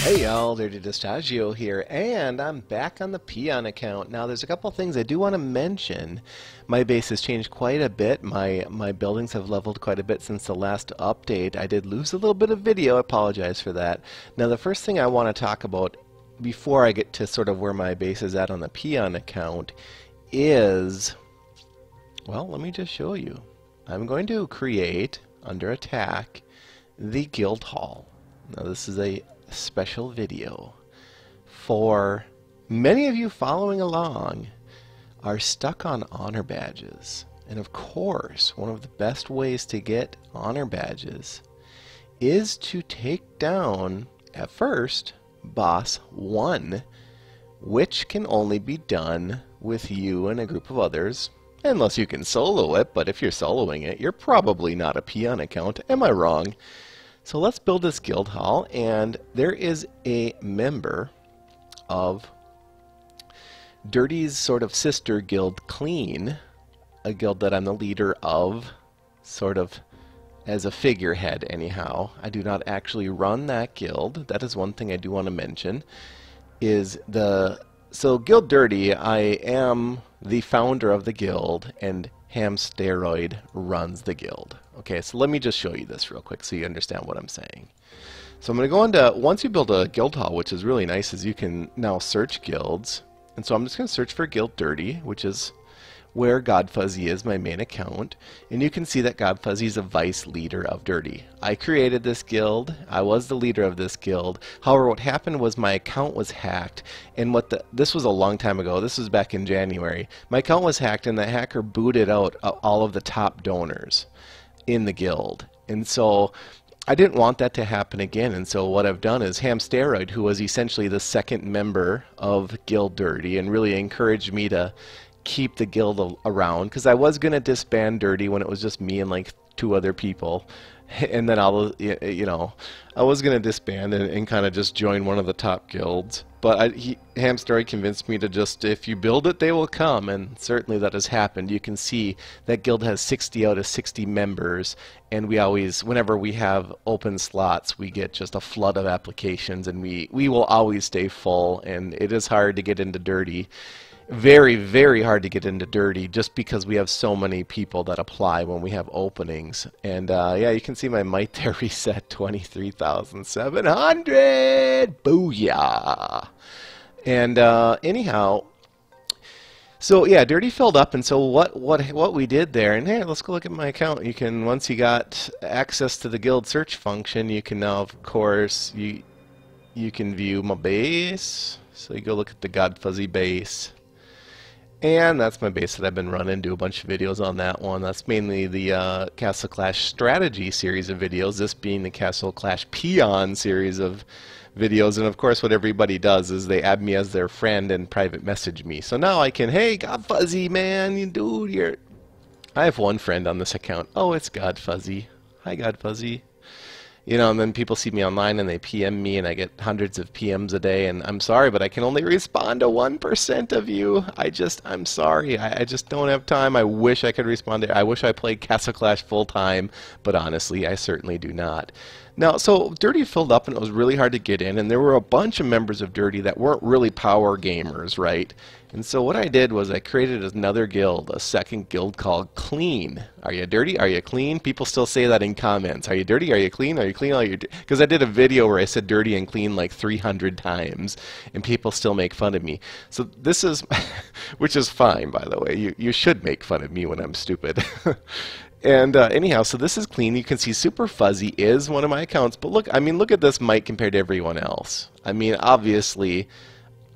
Hey y'all, Dirty Distaggio here, and I'm back on the Peon account. Now there's a couple things I do want to mention. My base has changed quite a bit. My buildings have leveled quite a bit since the last update. I did lose a little bit of video, I apologize for that. Now the first thing I want to talk about before I get to sort of where my base is at on the Peon account is, well, let me just show you. I'm going to create, under attack, the Guild Hall. Now this is a special video for many of you following along are stuck on honor badges, and of course one of the best ways to get honor badges is to take down at first boss 1, which can only be done with you and a group of others unless you can solo it. But if you're soloing it, you're probably not a Peon account, am I wrong? So let's build this guild hall, and there is a member of Dirty's sort of sister guild, Clean, a guild that I'm the leader of, sort of as a figurehead anyhow. I do not actually run that guild. That is one thing I do want to mention. So Guild Dirty, I am the founder of the guild, and Ham Steroid runs the guild. Okay, so let me just show you this real quick so you understand what I'm saying. So I'm going to go into, once you build a guild hall, which is really nice, is you can now search guilds. And so I'm just going to search for Guild Dirty, which is where GodFuzzy is, my main account. And you can see that GodFuzzy is a vice leader of Dirty. I created this guild. I was the leader of this guild. However, what happened was my account was hacked. And this was a long time ago. This was back in January. My account was hacked, and the hacker booted out all of the top donors in the guild. And so I didn't want that to happen again, and so what I've done is Ham Steroid, who was essentially the second member of Guild Dirty and really encouraged me to keep the guild around, because I was going to disband Dirty when it was just me and like 2 other people, and then I was going to disband and kind of just join one of the top guilds. But Ham Steroid convinced me to just, if you build it, they will come, and certainly that has happened. You can see that guild has 60 out of 60 members, and we always, whenever we have open slots, we get just a flood of applications, and we will always stay full, and it is hard to get into Dirty. Very, very hard to get into Dirty just because we have so many people that apply when we have openings. And yeah, you can see my might there reset 23,700. Booyah! And anyhow, so yeah, Dirty filled up, and so what we did there, and hey, let's go look at my account. You can, once you got access to the guild search function, you can now, of course, you can view my base. So you go look at the GodFuzzy base. And that's my base that I've been running, do a bunch of videos on that one. That's mainly the Castle Clash strategy series of videos, this being the Castle Clash Peon series of videos. And of course what everybody does is they add me as their friend and private message me. So now I can, hey GodFuzzy man, you dude, I have one friend on this account. Oh, it's GodFuzzy. Hi GodFuzzy. You know, and then people see me online and they PM me, and I get hundreds of PMs a day, and I'm sorry, but I can only respond to 1% of you. I'm sorry. I just don't have time. I wish I could respond to it. I wish I played Castle Clash full time, but honestly, I certainly do not. Now, so Dirty filled up, and it was really hard to get in, and there were a bunch of members of Dirty that weren't really power gamers, right? And so what I did was I created another guild, a second guild called Clean. Are you dirty? Are you clean? People still say that in comments. Are you dirty? Are you clean? Are you clean? Are you? Because I did a video where I said dirty and clean like 300 times, and people still make fun of me. So this is, which is fine, by the way. You should make fun of me when I'm stupid. And anyhow, so this is Clean. You can see Super Fuzzy is one of my accounts, but look, I mean, look at this mic compared to everyone else. I mean, obviously,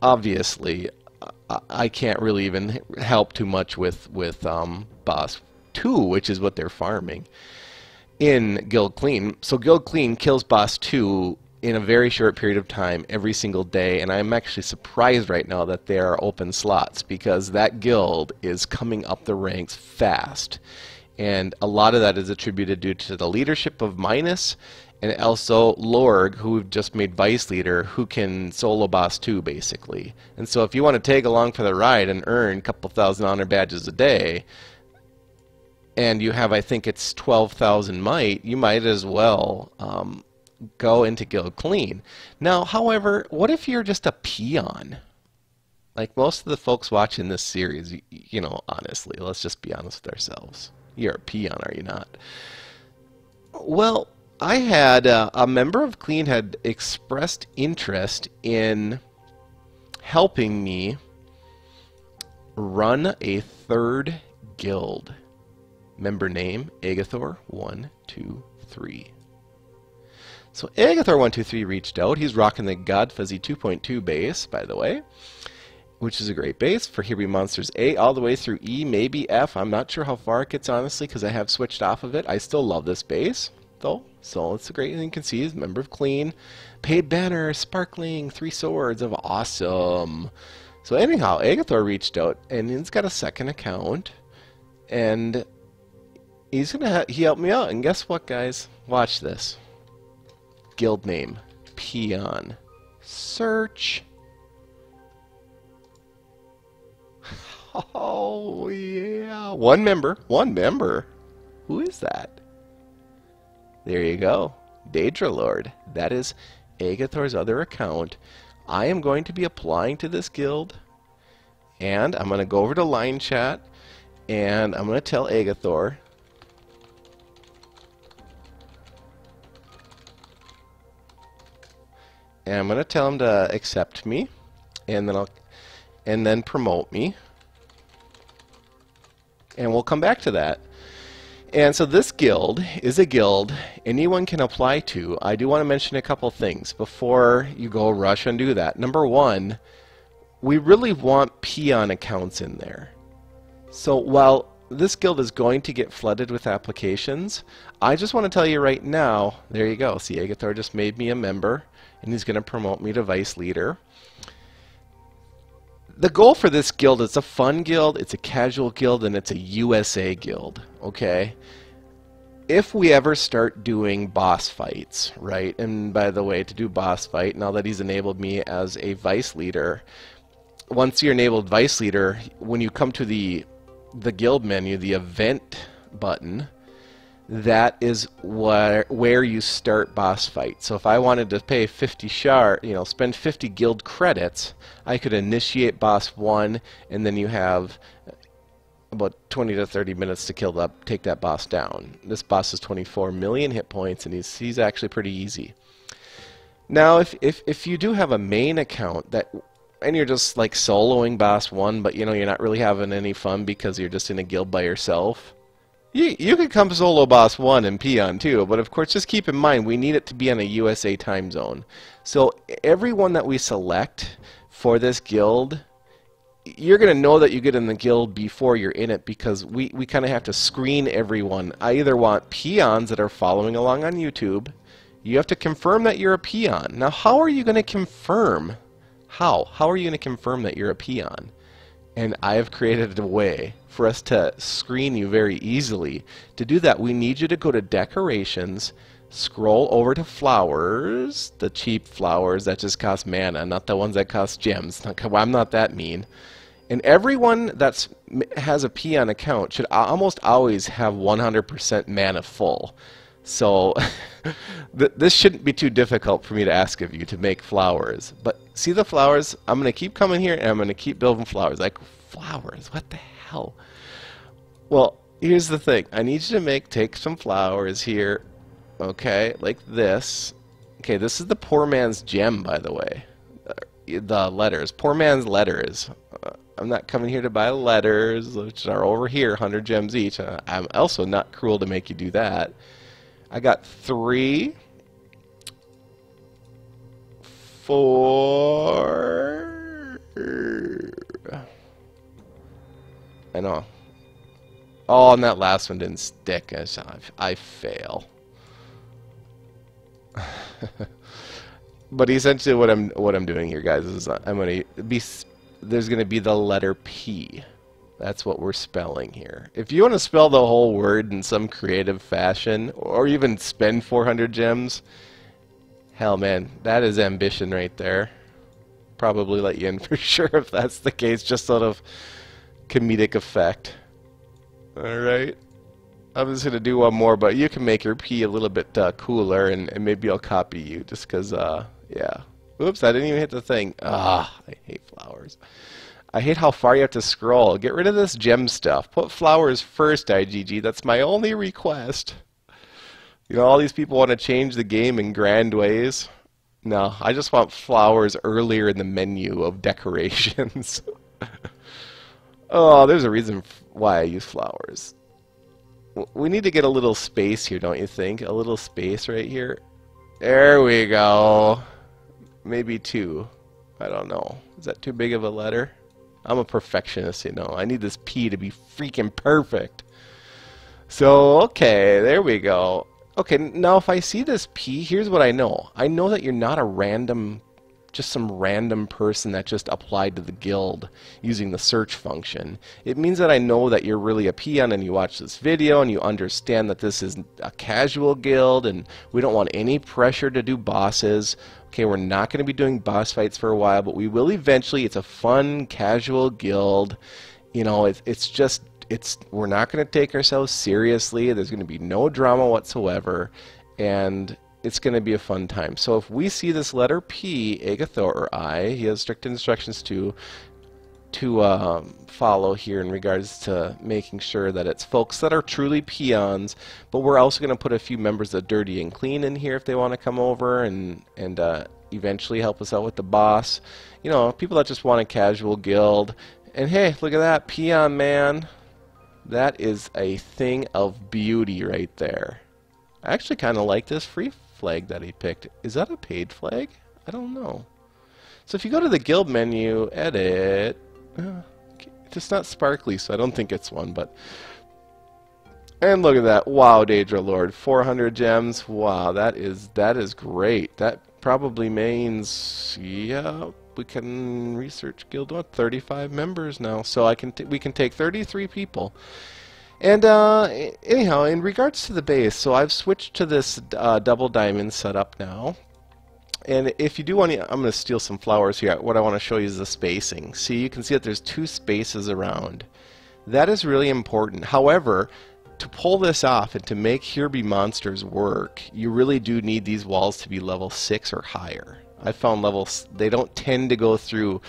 I can't really even help too much with Boss 2, which is what they're farming in Guild Clean. So Guild Clean kills Boss 2 in a very short period of time every single day, and I'm actually surprised right now that there are open slots because that guild is coming up the ranks fast. And a lot of that is attributed due to the leadership of Minus and also Lorg, who just made Vice Leader, who can solo boss 2 basically. And so if you want to tag along for the ride and earn a couple thousand honor badges a day, and you have, I think it's 12,000 might, you might as well go into guild clean. Now, however, what if you're just a peon? Like most of the folks watching this series, you know, honestly, let's just be honest with ourselves. You're a peon, are you not? Well, I had a member of Clean had expressed interest in helping me run a third guild. Member name, Agathor123. So Agathor123 reached out. He's rocking the God Fuzzy 2.2 base, by the way, which is a great base for Here Be Monsters A all the way through E, maybe F. I'm not sure how far it gets, honestly, because I have switched off of it. I still love this base, though. So it's a great thing you can see. He's a member of Clean. Paid banner, sparkling, 3 swords of awesome. So anyhow, Agathor reached out, and he's got a second account, and he helped me out. And guess what, guys? Watch this. Guild name, Peon. Search. Oh, yeah. One member. Who is that? There you go. Daedra Lord. That is Agathor's other account. I am going to be applying to this guild, and I'm going to go over to line chat, and I'm going to tell Agathor, and I'm going to tell him to accept me, and then promote me. And we'll come back to that. And so this guild is a guild anyone can apply to. I do want to mention a couple things before you go rush and do that. Number one, we really want peon accounts in there. So while this guild is going to get flooded with applications, I just want to tell you right now, there you go. See, Agathor just made me a member, and he's going to promote me to vice leader. The goal for this guild is a fun guild, it's a casual guild, and it's a USA guild, okay? If we ever start doing boss fights, right? And by the way, to do boss fight, now that he's enabled me as a vice leader, once you're enabled vice leader, when you come to the guild menu, the event button, that is where you start boss fight. So if I wanted to pay 50 shard, spend 50 guild credits, I could initiate boss 1, and then you have about 20 to 30 minutes to take that boss down. This boss is 24 million hit points, and he's actually pretty easy. Now, if you do have a main account and you're just like soloing boss 1, but you're not really having any fun because you're just in a guild by yourself, you could come solo boss 1 and Peon too, but of course just keep in mind we need it to be on a USA time zone. So everyone that we select for this guild, you're going to know that you get in the guild before you're in it, because we kind of have to screen everyone. I either want peons that are following along on YouTube. You have to confirm that you're a peon. Now how are you going to confirm? How are you going to confirm that you're a peon? And I have created a way for us to screen you very easily. To do that, we need you to go to Decorations, scroll over to Flowers, the cheap flowers that just cost mana, not the ones that cost gems. I'm not that mean. And everyone that has a Peon account should almost always have 100% mana full. So this shouldn't be too difficult for me to ask of you to make flowers. But see the flowers? I'm going to keep coming here and I'm going to keep building flowers. Like, flowers? What the hell? Well, here's the thing. I need you to take some flowers here. Okay, like this. Okay, this is the poor man's gem, by the way. The letters. Poor man's letters. I'm not coming here to buy letters, which are over here, 100 gems each. I'm also not cruel to make you do that. I got 3, 4. I know. Oh, and that last one didn't stick. I fail. But essentially, what I'm doing here, guys, is there's going to be the letter P. That's what we're spelling here. If you want to spell the whole word in some creative fashion, or even spend 400 gems, hell, man, that is ambition right there. Probably let you in for sure if that's the case, just sort of comedic effect. Alright. I'm just going to do one more, but you can make your P a little bit cooler, and maybe I'll copy you just because, yeah. Oops, I didn't even hit the thing. Ah, I hate flowers. I hate how far you have to scroll. Get rid of this gem stuff. Put flowers first, IGG. That's my only request. You know, all these people want to change the game in grand ways. No, I just want flowers earlier in the menu of decorations. Oh, there's a reason why I use flowers. We need to get a little space here, don't you think? A little space right here. There we go. Maybe 2. I don't know. Is that too big of a letter? I'm a perfectionist, you know. I need this P to be freaking perfect. So, okay, there we go. Okay, now if I see this P, here's what I know. I know that you're not a random, just some random person that just applied to the guild using the search function. It means that I know that you're really a peon and you watch this video and you understand that this is a casual guild and we don't want any pressure to do bosses. Okay, we're not going to be doing boss fights for a while, but we will eventually. It's a fun, casual guild. You know, we're not going to take ourselves seriously. There's going to be no drama whatsoever, and it's going to be a fun time. So if we see this letter P, Agathor or I, he has strict instructions to follow here in regards to making sure that it's folks that are truly peons, but we're also going to put a few members of Dirty and Clean in here if they want to come over and eventually help us out with the boss. You know, people that just want a casual guild. And hey, look at that, Peon Man. That is a thing of beauty right there. I actually kind of like this free flag that he picked. Is that a paid flag? I don't know. So if you go to the guild menu, edit, it's not sparkly, so I don't think it's one, but... And look at that. Wow, Daedra Lord. 400 gems. Wow, that is great. That probably means, yeah, we can research guild 35 members now. So we can take 33 people. And anyhow, in regards to the base, so I've switched to this double diamond setup now. And if you do want to, I'm going to steal some flowers here. What I want to show you is the spacing. See, you can see that there's 2 spaces around. That is really important. However, to pull this off and to make Here Be Monsters work, you really do need these walls to be level 6 or higher. I found they don't tend to go fight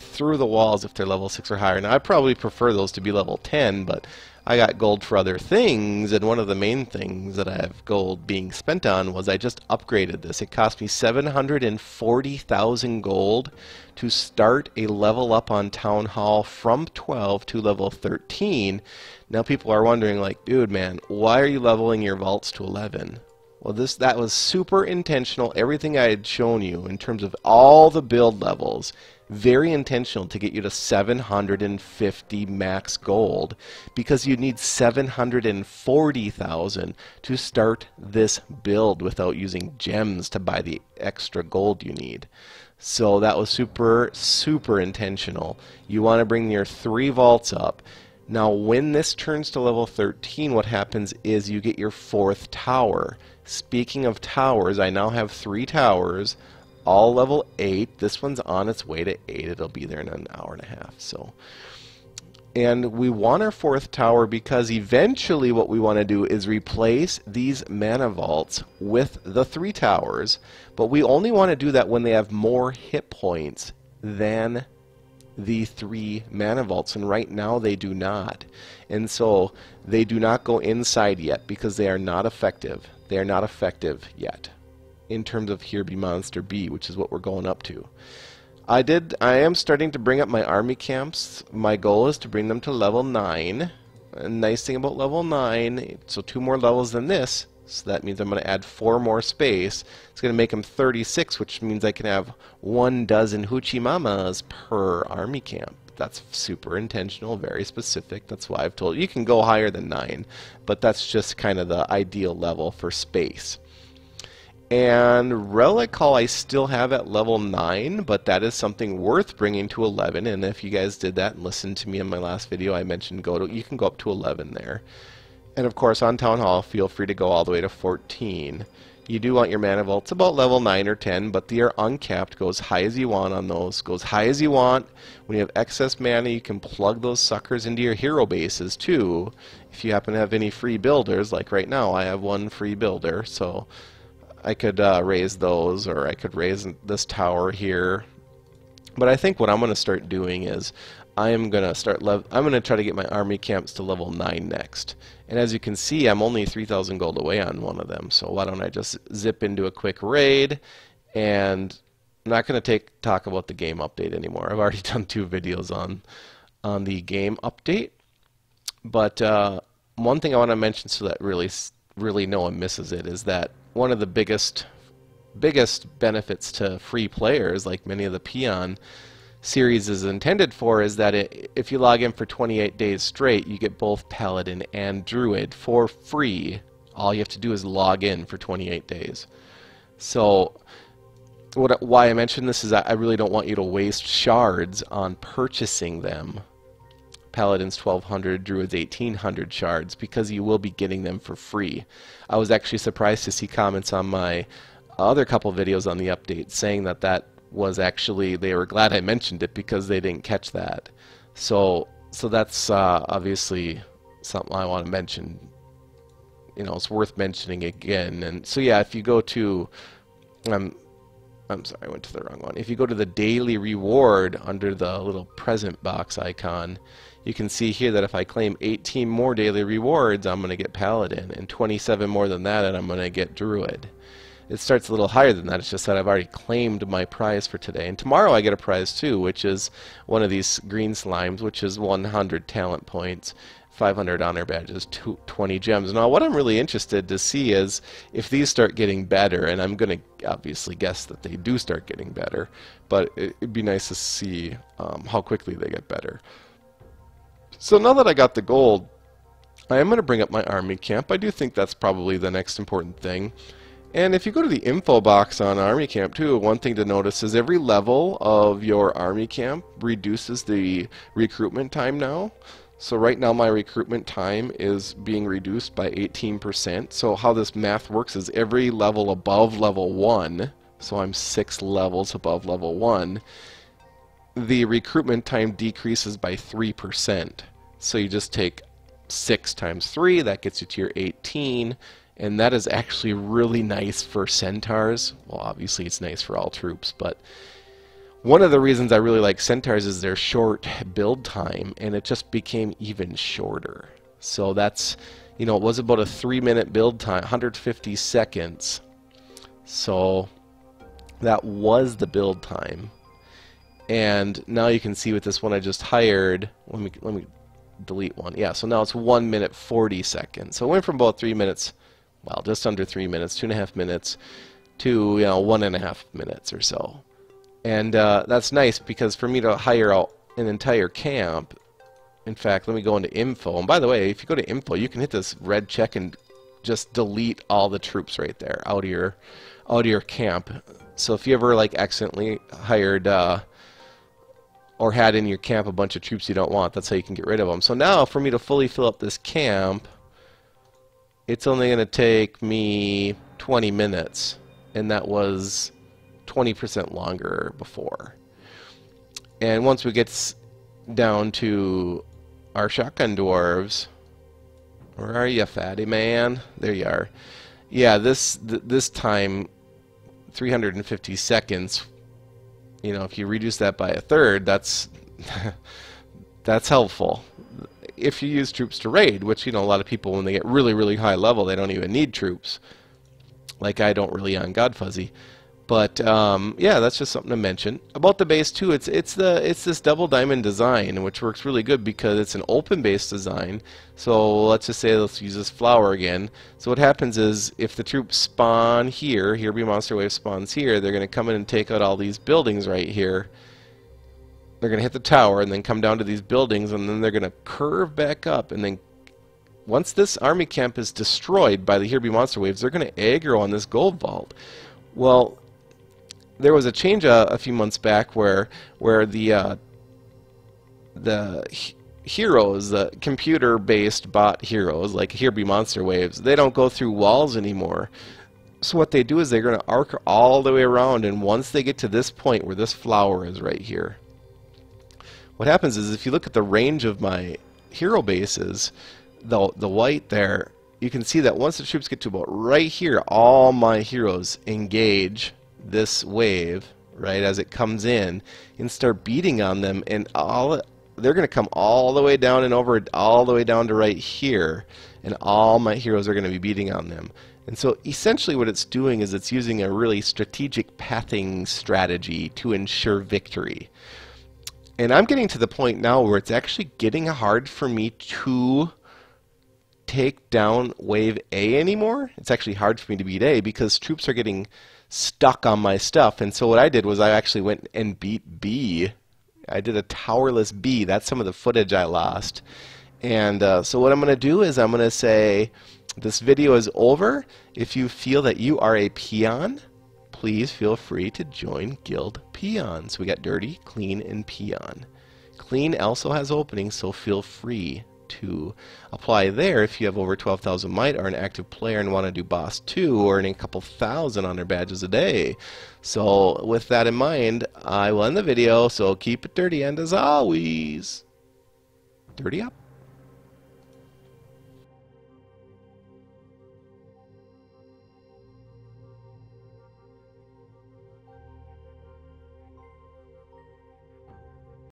through the walls if they're level 6 or higher. Now I probably prefer those to be level 10, but I got gold for other things, and one of the main things that I have gold being spent on was I just upgraded this. It cost me 740,000 gold to start a level up on Town Hall from 12 to level 13. Now people are wondering, like, dude, man, why are you leveling your vaults to 11? Well, that was super intentional. Everything I had shown you in terms of all the build levels, very intentional to get you to 750 max gold, because you need 740,000 to start this build without using gems to buy the extra gold you need. So that was super, super intentional. You want to bring your 3 vaults up. Now when this turns to level 13, what happens is you get your 4th tower. Speaking of towers, I now have 3 towers, all level 8. This one's on its way to 8. It'll be there in an hour and a half. And we want our 4th tower because eventually what we want to do is replace these mana vaults with the 3 towers, but we only want to do that when they have more hit points than the 3 mana vaults, and right now they do not. And so they do not go inside yet because they are not effective. They are not effective yet in terms of Here Be Monster B, which is what we're going up to. I am starting to bring up my army camps. My goal is to bring them to level 9. A nice thing about level 9, so 2 more levels than this, so that means I'm going to add 4 more space. It's going to make them 36, which means I can have 12 hoochie mamas per army camp. That's super intentional, very specific. That's why I've told you can go higher than 9, but that's just kind of the ideal level for space. And Relic Hall I still have at level 9, but that is something worth bringing to 11. And if you guys did that and listened to me in my last video, I mentioned you can go up to 11 there. And of course on Town Hall, feel free to go all the way to 14. You do want your mana vaults about level 9 or 10, but they are uncapped. Go as high as you want on those. Go as high as you want. When you have excess mana, you can plug those suckers into your hero bases too. If you happen to have any free builders, like right now I have one free builder, so I could raise those, or I could raise this tower here. But I think what I'm going to start doing is I'm going to try to get my army camps to level 9 next. And as you can see, I'm only 3,000 gold away on one of them. So why don't I just zip into a quick raid? And I'm not going to talk about the game update anymore. I've already done 2 videos on the game update. But one thing I want to mention so that really no one misses it is that one of the biggest benefits to free players, like many of the Peon series is intended for, is that if you log in for 28 days straight, you get both Paladin and Druid for free. All you have to do is log in for 28 days. So why I mention this is I really don't want you to waste shards on purchasing them. Paladin's 1,200, Druid's 1,800 shards, because you will be getting them for free. I was actually surprised to see comments on my other couple videos on the update saying that was actually, they were glad I mentioned it because they didn't catch that. So that's obviously something I want to mention. You know, it's worth mentioning again. And so yeah, if you go to, I'm sorry, I went to the wrong one. If you go to the daily reward under the little present box icon, you can see here that if I claim 18 more daily rewards, I'm going to get Paladin, and 27 more than that, and I'm going to get Druid. It starts a little higher than that. It's just that I've already claimed my prize for today. And tomorrow I get a prize too, which is one of these green slimes, which is 100 talent points, 500 honor badges, 20 gems. Now what I'm really interested to see is if these start getting better, and I'm going to obviously guess that they do start getting better, but it'd be nice to see how quickly they get better. So now that I got the gold, I am going to bring up my army camp. I do think that's probably the next important thing. And if you go to the info box on Army Camp too, one thing to notice is every level of your Army Camp reduces the recruitment time now. So right now my recruitment time is being reduced by 18%. So how this math works is every level above level 1, so I'm 6 levels above level 1, the recruitment time decreases by 3%. So you just take 6 times 3, that gets you to your 18. And that is actually really nice for Centaurs. Well, obviously it's nice for all troops, but one of the reasons I really like Centaurs is their short build time, and it just became even shorter. So that's, you know, it was about a 3-minute build time, 150 seconds. So that was the build time. And now you can see with this one I just hired, let me delete one. Yeah, so now it's 1 minute 40 seconds. So it went from about 3 minutes, well, just under 3 minutes, 2.5 minutes, to 1.5 minutes or so. And that's nice because for me to hire out an entire camp, in fact, let me go into info. And by the way, if you go to info, you can hit this red check and just delete all the troops right there out of your camp. So if you ever like accidentally hired or had in your camp a bunch of troops you don't want, that's how you can get rid of them. So now for me to fully fill up this camp, it's only going to take me 20 minutes, and that was 20% longer before. And once we get down to our shotgun dwarves, where are you, fatty man? There you are. Yeah, this time, 350 seconds. You know, if you reduce that by a third, that's that's helpful. If you use troops to raid, which, you know, a lot of people, when they get really, really high level, they don't even need troops. Like I don't really on God Fuzzy. But yeah, that's just something to mention. About the base too, it's this double diamond design, which works really good because it's an open base design. So let's just say, let's use this flower again. So what happens is if the troops spawn here be monster wave spawns here, they're going to come in and take out all these buildings right here. They're going to hit the tower and then come down to these buildings, and then they're going to curve back up, and then once this army camp is destroyed by the Here Be Monster Waves, they're going to aggro on this gold vault. Well, there was a change a few months back where the heroes, the computer-based bot heroes, like Here Be Monster Waves, they don't go through walls anymore. So what they do is they're going to arc all the way around, and once they get to this point where this flower is right here, what happens is if you look at the range of my hero bases, the white there, you can see that once the troops get to about right here, all my heroes engage this wave, right, as it comes in, and start beating on them, and they're going to come all the way down and over, all the way down to right here, and all my heroes are going to be beating on them. And so essentially what it's doing is it's using a really strategic pathing strategy to ensure victory. And I'm getting to the point now where it's actually getting hard for me to take down wave A anymore. It's actually hard for me to beat A because troops are getting stuck on my stuff. And so what I did was I actually went and beat B. I did a towerless B. That's some of the footage I lost. And so what I'm going to do is I'm going to say this video is over. If you feel that you are a peon, please feel free to join Guild Peons. We got Dirty, Clean, and Peon. Clean also has openings, so feel free to apply there if you have over 12,000 might, are an active player and want to do Boss 2, or earning a couple thousand on their badges a day. So with that in mind, I will end the video, so keep it dirty, and as always, dirty up.